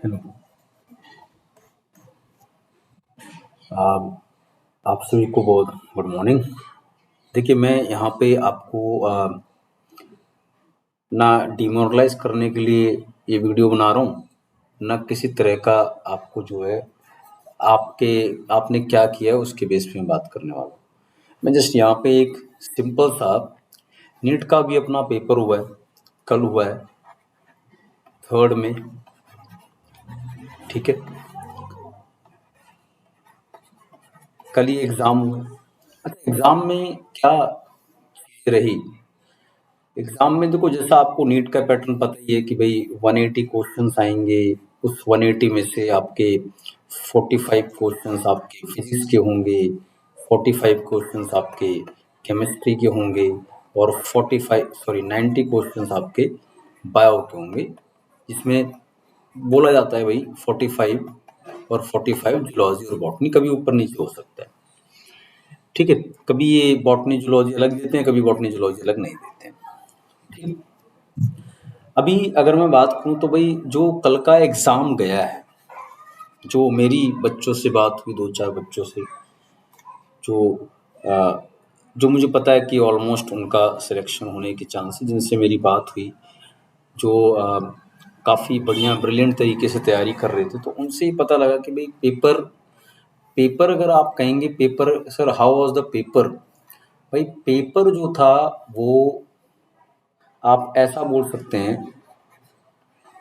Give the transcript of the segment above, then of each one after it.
Hello. आप सभी को बहुत गुड मॉर्निंग। देखिए, मैं यहाँ पे आपको ना डिमोरलाइज करने के लिए ये वीडियो बना रहा हूँ, ना किसी तरह का आपको जो है आपके आपने क्या किया है उसके बेस पे मैं बात करने वाला हूँ। मैं जस्ट यहाँ पे एक सिंपल सा नीट का भी अपना पेपर हुआ है, कल हुआ है 3rd में, ठीक है। कल ही एग्ज़ाम हुआ है। अच्छा, एग्ज़ाम में क्या चीज़ रही? एग्जाम में देखो, जैसा आपको नीट का पैटर्न पता ही है कि भाई 180 क्वेश्चंस आएंगे। उस 180 में से आपके 45 क्वेश्चंस आपके फिजिक्स के होंगे, 45 क्वेश्चंस आपके केमिस्ट्री के होंगे और 90 क्वेश्चंस आपके बायो के होंगे, जिसमें बोला जाता है भाई 45 और 45 जूलॉजी और बॉटनी, कभी ऊपर नीचे हो सकता है, ठीक है। कभी ये बॉटनी जूलॉजी अलग देते हैं, कभी बॉटनी जूलॉजी अलग नहीं देते हैं, ठीक। अभी अगर मैं बात करूं तो भाई जो कल का एग्ज़ाम गया है, जो मेरी बच्चों से बात हुई, 2-4 बच्चों से, जो अ, जो मुझे पता है कि ऑलमोस्ट उनका सिलेक्शन होने के चांसेस, जिनसे मेरी बात हुई, जो काफ़ी बढ़िया ब्रिलियंट तरीके से तैयारी कर रहे थे, तो उनसे ही पता लगा कि भाई पेपर पेपर अगर आप कहेंगे paper, sir how was the paper, भाई पेपर जो था वो आप ऐसा बोल सकते हैं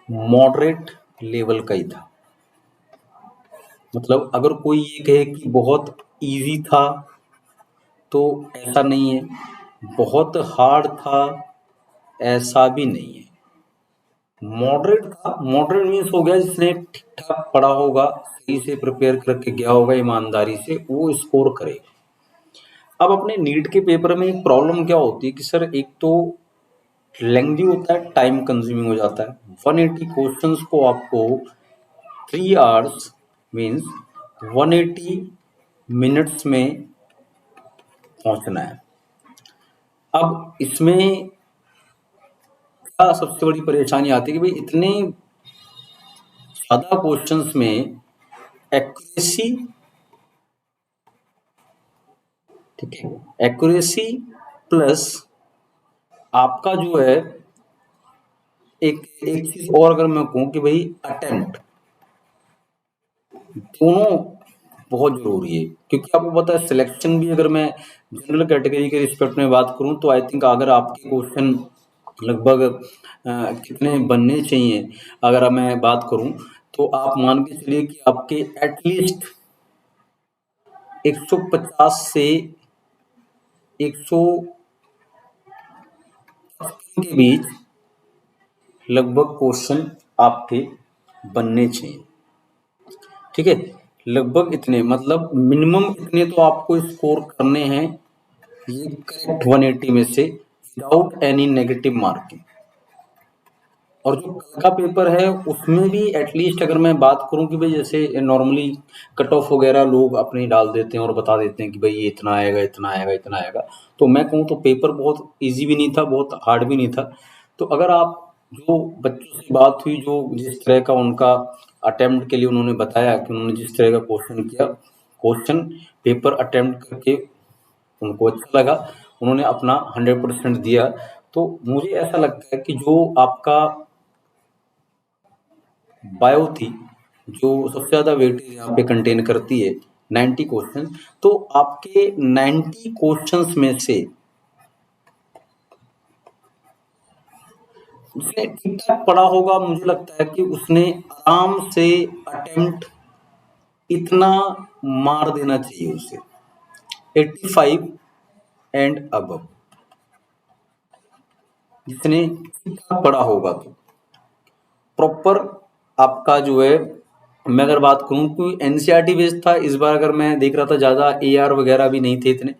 मॉडरेट लेवल का ही था। मतलब अगर कोई ये कहे कि बहुत इजी था तो ऐसा नहीं है, बहुत हार्ड था ऐसा भी नहीं है, मॉडरेट था। मॉडरेट मीन्स हो गया जिसने ठीक ठाक पढ़ा होगा, सही से प्रिपेयर करके गया होगा, ईमानदारी से वो स्कोर करे। अब अपने नीट के पेपर में एक प्रॉब्लम क्या होती है कि सर एक तो लेंथी होता है, टाइम कंज्यूमिंग हो जाता है। 180 क्वेश्चंस को आपको 3 आवर्स मीन्स 180 मिनट्स में पहुंचना है। अब इसमें क्या सबसे बड़ी परेशानी आती है कि भाई इतने ज़्यादा क्वेश्चंस में एक्यूरेसी, ठीक है, एक्यूरेसी प्लस आपका जो है एक एक चीज और अगर मैं कहूँ कि भाई अटेम्प्ट, दोनों बहुत जरूरी है। क्योंकि आपको पता है सिलेक्शन भी, अगर मैं जनरल कैटेगरी के रिस्पेक्ट में बात करूं तो आई थिंक अगर आपके क्वेश्चन लगभग कितने बनने चाहिए, अगर मैं बात करूं तो आप मान के चलिए कि आपके एटलीस्ट 150 से 155 के बीच लगभग क्वेश्चन आपके बनने चाहिए, ठीक है। लगभग इतने, मतलब मिनिमम इतने तो आपको स्कोर करने हैं ये करेक्ट 180 में से, विदाउट एनी नेगेटिव मार्किंग। और जो कल का पेपर है उसमें भी एटलीस्ट अगर मैं बात करूं कि भाई जैसे नॉर्मली कट ऑफ वगैरह लोग अपने डाल देते हैं और बता देते हैं कि भाई ये इतना आएगा, इतना आएगा, इतना आएगा, तो मैं कहूँ तो पेपर बहुत इजी भी नहीं था, बहुत हार्ड भी नहीं था। तो अगर आप, जो बच्चों से बात हुई, जो जिस तरह का उनका अटेम्प्ट के लिए उन्होंने बताया कि उन्होंने जिस तरह का क्वेश्चन किया, क्वेश्चन पेपर अटेम्प्ट करके उनको अच्छा लगा, उन्होंने अपना 100% दिया। तो मुझे ऐसा लगता है कि जो आपका बायो थी, जो सबसे ज़्यादा वेटेज यहाँ पे कंटेन करती है 90 क्वेश्चन, तो आपके 90 क्वेश्चंस में से उसने ठीक ठाक पढ़ा होगा, मुझे लगता है कि उसने आराम से अटेम्प्ट इतना मार देना चाहिए उसे, 85 एंड अबव, जिसने ठीक ठाक पढ़ा होगा। तो प्रॉपर आपका जो है, मैं अगर बात करूं कि एनसीईआरटी बेस्ड था इस बार, अगर मैं देख रहा था ज़्यादा एआर वगैरह भी नहीं थे इतने,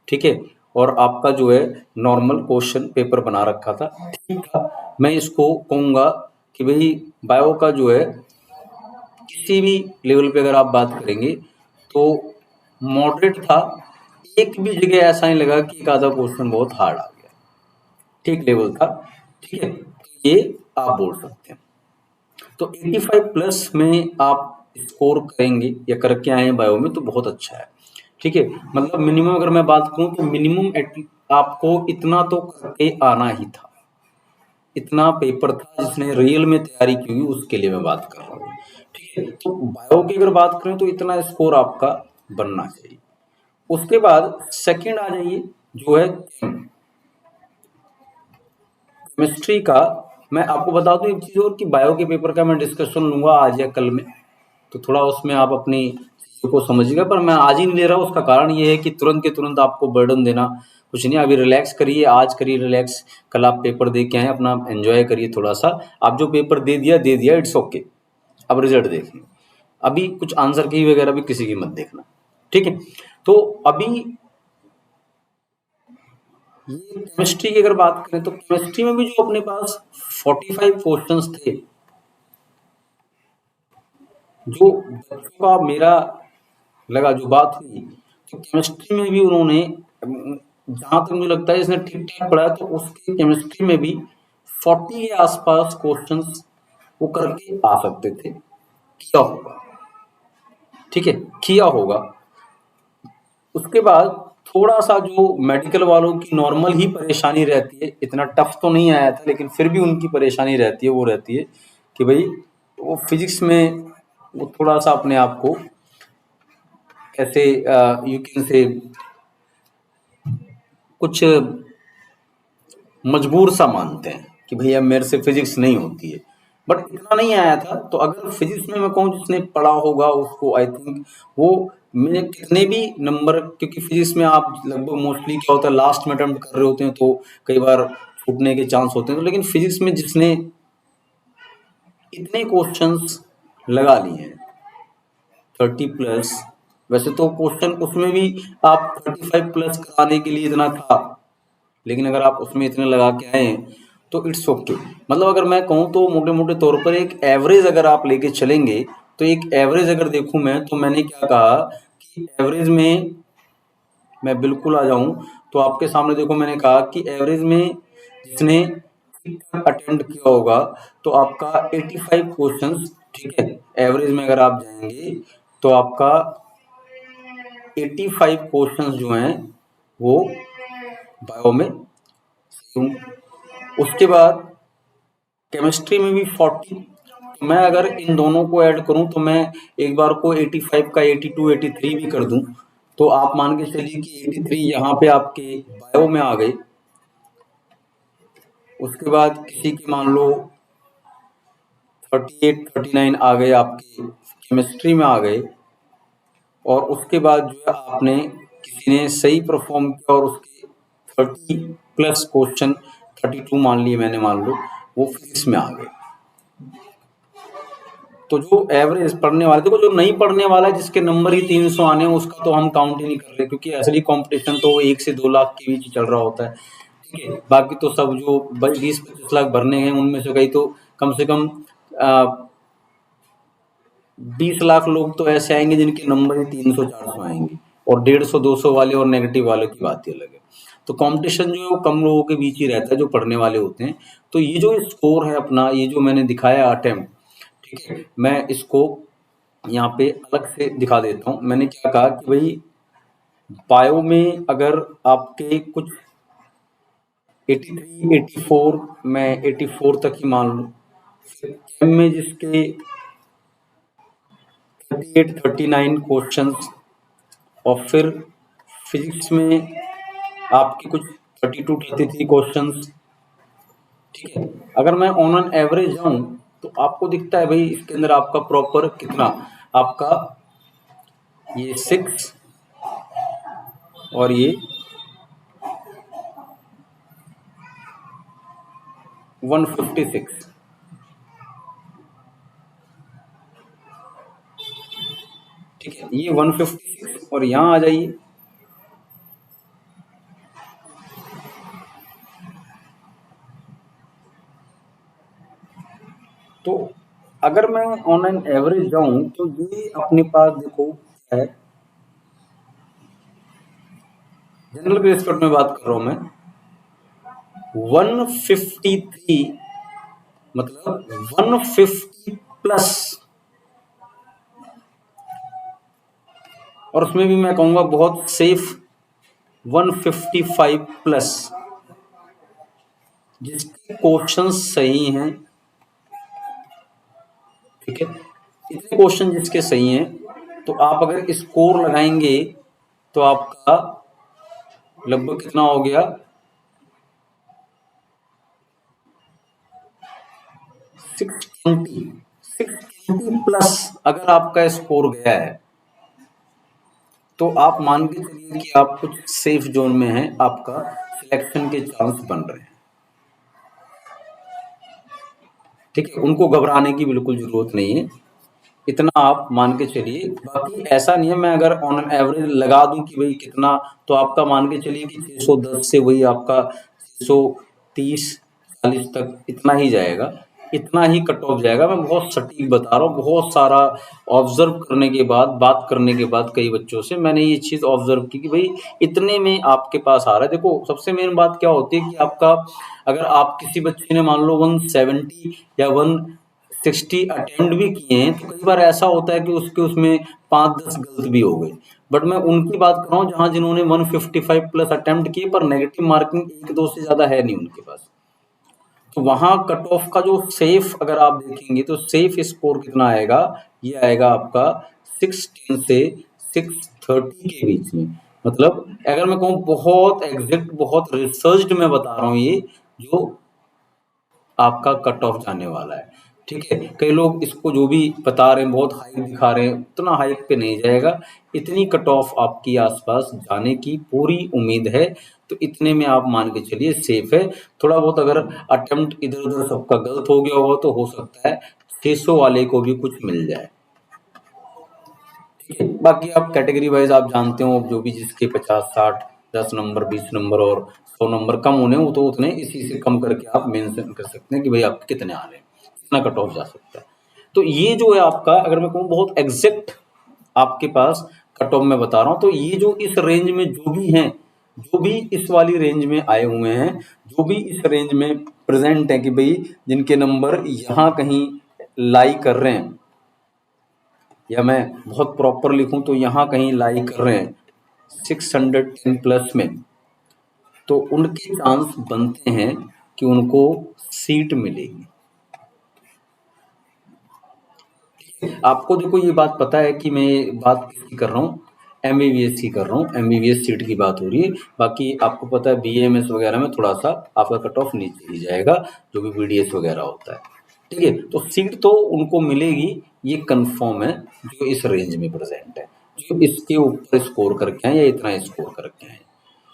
ठीक है। और आपका जो है नॉर्मल क्वेश्चन पेपर बना रखा था, ठीक था। मैं इसको कहूँगा कि भाई बायो का जो है किसी भी लेवल पे अगर आप बात करेंगे तो मॉडरेट था, एक भी जगह ऐसा नहीं लगा कि एक आधा क्वेश्चन बहुत हार्ड आ गया, ठीक लेवल था, ठीक है। तो ये आप बोल सकते हैं। तो 85 प्लस में आप स्कोर करेंगे या करके आए हैं बायो में तो बहुत अच्छा है, ठीक है। मतलब मिनिमम अगर मैं बात करूं तो मिनिमम आपको इतना तो करके आना ही था, इतना पेपर था जिसने रियल में तैयारी की हुई, उसके लिए मैं बात कर रहा हूँ, ठीक है। तो बायो की अगर बात करें तो इतना स्कोर आपका बनना चाहिए। उसके बाद सेकंड आ जाइए जो है केमिस्ट्री का। मैं आपको बता दूं एक चीज और कि बायो के पेपर का मैं डिस्कशन लूंगा आज या कल में, तो थोड़ा उसमें आप अपनी चीजों को समझिएगा, पर मैं आज ही नहीं ले रहा हूँ। उसका कारण ये है कि तुरंत के तुरंत आपको बर्डन देना कुछ नहीं, अभी रिलैक्स करिए, आज करिए रिलैक्स, कल आप पेपर दे के आए, अपना एंजॉय करिए थोड़ा सा। आप जो पेपर दे दिया इट्स ओके, अब रिजल्ट देखिए, अभी कुछ आंसर की वगैरह भी किसी की मत देखना, ठीक है। तो अभी ये केमिस्ट्री की अगर बात करें तो केमिस्ट्री में भी जो अपने पास 45 क्वेश्चंस थे, जो बच्चों का मेरा लगा जो बात हुई, तो केमिस्ट्री में भी उन्होंने जहां तक मुझे लगता है इसने ठीक ठाक पढ़ा, तो उसके केमिस्ट्री में भी 40 के आसपास क्वेश्चंस वो करके आ सकते थे, किया होगा, ठीक है, किया होगा। उसके बाद थोड़ा सा जो मेडिकल वालों की नॉर्मल ही परेशानी रहती है, इतना टफ तो नहीं आया था लेकिन फिर भी उनकी परेशानी रहती है, वो रहती है कि भाई वो फिजिक्स में वो थोड़ा सा अपने आप को ऐसे यू कैन से कुछ मजबूर सा मानते हैं कि भैया मेरे से फिजिक्स नहीं होती है, बट इतना नहीं आया था। तो अगर फिजिक्स में मैं कहूँ जिसने पढ़ा होगा उसको आई थिंक वो मेरे कितने भी नंबर, क्योंकि फिजिक्स में आप लगभग मोस्टली क्या होता है लास्ट में अटेम्प्ट कर रहे होते हैं तो कई बार छूटने के चांस होते हैं, तो लेकिन फिजिक्स में जिसने इतने क्वेश्चंस लगा लिए हैं 30 प्लस, वैसे तो क्वेश्चन उसमें भी आप 35 प्लस कराने के लिए इतना था, लेकिन अगर आप उसमें इतने लगा के आए तो इट्स ओके। मतलब अगर मैं कहूँ तो मोटे मोटे तौर पर एक एवरेज अगर आप लेके चलेंगे, तो एक एवरेज अगर देखूं मैं, तो मैंने क्या कहा कि एवरेज में मैं बिल्कुल आ जाऊं, तो आपके सामने देखो मैंने कहा कि एवरेज में जिसने अटेम्प्ट किया होगा तो आपका 85 क्वेश्चंस, ठीक है, एवरेज में अगर आप जाएंगे तो आपका 85 क्वेश्चंस जो हैं वो बायो में। उसके बाद केमिस्ट्री में भी 40, तो मैं अगर इन दोनों को ऐड करूं तो मैं एक बार को 85 का 82 83 भी कर दूं, तो आप मान के चलिए कि 83 यहाँ पे आपके बायो में आ गए। उसके बाद किसी की मान लो 38 39 आ गए आपके केमिस्ट्री में आ गए, और उसके बाद जो है आपने किसी ने सही परफॉर्म किया और उसके 30 प्लस क्वेश्चन 32 मान लिए मैंने, मान लो वो फिजिक्स में आ गए। तो जो एवरेज पढ़ने वाले, देखो जो नहीं पढ़ने वाला है जिसके नंबर ही 300 आने हैं उसका तो हम काउंट ही नहीं कर रहे, क्योंकि असली कंपटीशन तो 1 से 2 लाख के बीच चल रहा होता है, ठीक है। बाकी तो सब जो 20-25 लाख भरने हैं उनमें से कई तो कम से कम 20 लाख लोग तो ऐसे आएंगे जिनके नंबर ही 300-400 आएंगे, और 150-200 वाले और नेगेटिव वालों की बात ही अलग है। तो कंपटीशन जो है वो कम लोगों के बीच ही रहता है जो पढ़ने वाले होते हैं। तो ये जो स्कोर है अपना, ये जो मैंने दिखाया अटेम्प्ट, ठीक है, मैं इसको यहाँ पे अलग से दिखा देता हूँ। मैंने क्या कहा कि भाई बायो में अगर आपके कुछ 83 84, मैं 84 तक ही मान लूँ, केम में जिसके 38 39 क्वेश्चंस, और फिर फिजिक्स में आपके कुछ 32 33 क्वेश्चंस, ठीक है। अगर मैं ऑन एन एवरेज जाऊं तो आपको दिखता है भाई इसके अंदर आपका प्रॉपर कितना, आपका ये 6 और ये 156, ठीक है, ये 156 और यहाँ आ जाइए, तो अगर मैं ऑन एन एवरेज जाऊं तो ये अपने पास देखो है, जनरल ग्रेस कट में बात कर रहा हूं मैं, 153, मतलब 150 प्लस, और उसमें भी मैं कहूँगा बहुत सेफ 155 प्लस, जिसके क्वेश्चन सही हैं, ठीक है, इतने क्वेश्चन जिसके सही हैं, तो आप अगर स्कोर लगाएंगे तो आपका लगभग कितना हो गया, 620 प्लस अगर आपका स्कोर गया है तो आप मान के चलिए कि आप कुछ सेफ जोन में हैं, आपका सिलेक्शन के चांस बन रहे हैं, ठीक है। उनको घबराने की बिल्कुल जरूरत नहीं है, इतना आप मान के चलिए। बाकी ऐसा नहीं है मैं अगर ऑन एवरेज लगा दूं कि भाई कितना, तो आपका मान के चलिए कि 610 से वही आपका 630-40 तक इतना ही जाएगा, इतना ही कट ऑफ जाएगा। मैं बहुत सटीक बता रहा हूँ, बहुत सारा ऑब्जर्व करने के बाद, बात करने के बाद कई बच्चों से मैंने ये चीज़ ऑब्जर्व की कि भाई इतने में आपके पास आ रहा है। देखो सबसे मेन बात क्या होती है कि आपका, अगर आप किसी बच्चे ने मान लो 170 या 160 अटेम्प्ट भी किए हैं, तो कई बार ऐसा होता है कि उसमें 5-10 गलत भी हो गए। बट मैं उनकी बात कर रहा हूँ जहाँ जिन्होंने 155 प्लस अटेम्प्ट किए पर नेगेटिव मार्किंग 1-2 से ज़्यादा है नहीं उनके पास, तो वहाँ कट ऑफ का जो सेफ अगर आप देखेंगे तो सेफ स्कोर कितना आएगा, ये आएगा आपका 610 से 630 के बीच में। मतलब अगर मैं कहूँ बहुत एग्जैक्ट, बहुत रिसर्च्ड मैं बता रहा हूँ, ये जो आपका कट ऑफ जाने वाला है, ठीक है। कई लोग इसको जो भी बता रहे हैं बहुत हाइप दिखा रहे हैं, उतना हाइप पे नहीं जाएगा, इतनी कट ऑफ आपकी आसपास जाने की पूरी उम्मीद है, तो इतने में आप मान के चलिए सेफ है। थोड़ा बहुत अगर अटेम्प्ट इधर उधर सबका गलत हो गया होगा तो हो सकता है 600 वाले को भी कुछ मिल जाए, ठीक है। बाकी आप कैटेगरी वाइज आप जानते हो, जो भी जिसके 50-60 10 नंबर 20 नंबर और 100 नंबर कम होने हो तो उतने इसी से कम करके आप मेंशन कर सकते हैं कि भाई आपके कितने आ रहे हैं, कितना कट ऑफ जा सकता है। तो ये जो है आपका, अगर मैं कहूँ बहुत एग्जैक्ट आपके पास कट ऑफ में बता रहा हूँ, तो ये जो इस रेंज में जो भी हैं, जो भी इस वाली रेंज में आए हुए हैं, जो भी इस रेंज में प्रेजेंट है कि भाई जिनके नंबर यहाँ कहीं लाई कर रहे हैं, या मैं बहुत प्रॉपर लिखूं तो यहाँ कहीं लाई कर रहे हैं 610 प्लस में, तो उनके चांस बनते हैं कि उनको सीट मिलेगी। आपको देखो ये बात पता है कि मैं बात किसकी कर रहा हूँ, एमबीबीएस की कर रहा हूँ, एमबीबीएस सीट की बात हो रही है। बाकी आपको पता है बीएमएस वगैरह में थोड़ा सा आपका कट ऑफ नीचे ही जाएगा, जो भी बीडीएस वगैरह होता है, ठीक है। तो सीट तो उनको मिलेगी, ये कंफर्म है, जो इस रेंज में प्रेजेंट है, जो इसके ऊपर स्कोर करके आए या इतना स्कोर करके आए,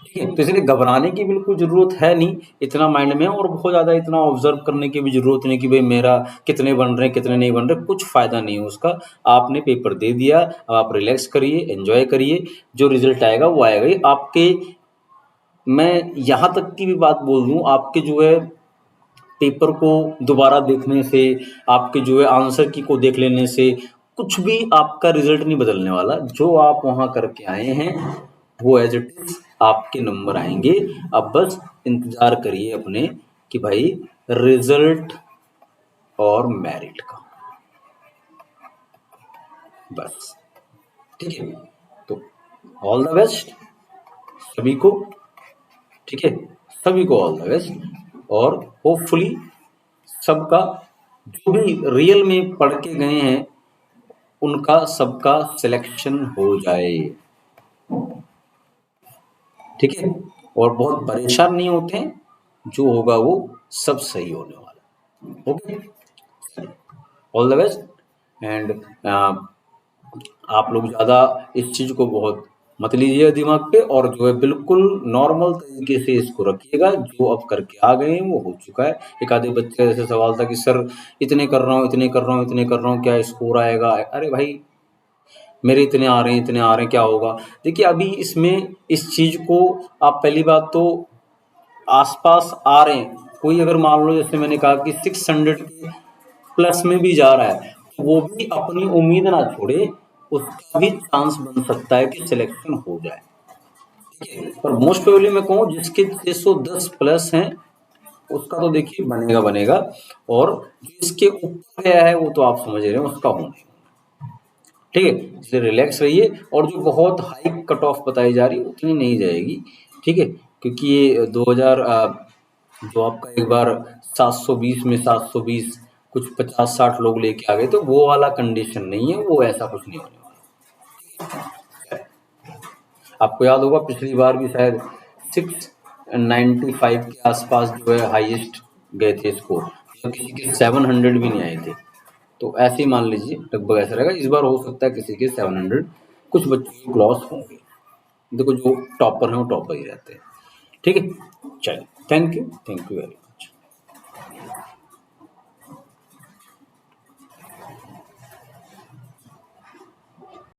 ठीक है। तो इसलिए घबराने की बिल्कुल जरूरत है नहीं इतना माइंड में, और बहुत ज्यादा इतना ऑब्जर्व करने की भी जरूरत नहीं कि भाई मेरा कितने बन रहे हैं कितने नहीं बन रहे, कुछ फायदा नहीं है उसका। आपने पेपर दे दिया, अब आप रिलैक्स करिए, एंजॉय करिए, जो रिजल्ट आएगा वो आएगा ही आपके। मैं यहाँ तक की भी बात बोल दूं, आपके जो है पेपर को दोबारा देखने से, आपके जो है आंसर की को देख लेने से कुछ भी आपका रिजल्ट नहीं बदलने वाला। जो आप वहां करके आए हैं वो एज इट इज आपके नंबर आएंगे। अब बस इंतजार करिए अपने कि भाई रिजल्ट और मेरिट का, बस, ठीक है। तो ऑल द बेस्ट सभी को, ठीक है, सभी को ऑल द बेस्ट, और होपफुली सबका जो भी रियल में पढ़ के गए हैं उनका सबका सिलेक्शन हो जाए, ठीक है। और बहुत परेशान नहीं होते हैं, जो होगा वो सब सही होने वाला, okay. All the best. And आप लोग ज़्यादा इस चीज़ को बहुत मत लीजिए दिमाग पे, और जो है बिल्कुल नॉर्मल तरीके से इसको रखिएगा। जो अब करके आ गए हैं वो हो चुका है। एक आधे बच्चे का जैसे सवाल था कि सर इतने कर रहा हूँ, इतने कर रहा हूँ, इतने कर रहा हूँ, क्या स्कोर आएगा? अरे भाई मेरे इतने आ रहे हैं, इतने आ रहे हैं, क्या होगा? देखिए अभी इसमें इस चीज़ को आप पहली बात तो आसपास आ रहे हैं, कोई अगर मान लो जैसे मैंने कहा कि 600 के प्लस में भी जा रहा है, तो वो भी अपनी उम्मीद ना छोड़े, उसका भी चांस बन सकता है कि सिलेक्शन हो जाए, ठीक है। पर मोस्ट प्रोबेबली मैं कहूँ जिसके 610 प्लस हैं उसका तो देखिए बनेगा बनेगा, और जो इसके ऊपर गया है वो तो आप समझ रहे हैं उसका होना ही। ठीक है, इसलिए रिलैक्स रहिए, और जो बहुत हाई कट ऑफ बताई जा रही है उतनी नहीं जाएगी। ठीक है, क्योंकि ये 2000 जो आपका एक बार 720 में 720 कुछ 50-60 लोग लेके आ गए, तो वो वाला कंडीशन नहीं है, वो ऐसा कुछ नहीं होने वाला। आपको याद होगा पिछली बार भी शायद 695 के आसपास जो है हाईएस्ट गए थे स्कोर, तो किसी के 700 भी नहीं आए थे। तो ऐसे ही मान लीजिए लगभग ऐसा रहेगा, इस बार हो सकता है किसी के 700 कुछ बच्चों के लॉस होंगे। देखो जो टॉपर हैं वो टॉपर ही रहते हैं। ठीक है, चलिए, थैंक यू वेरी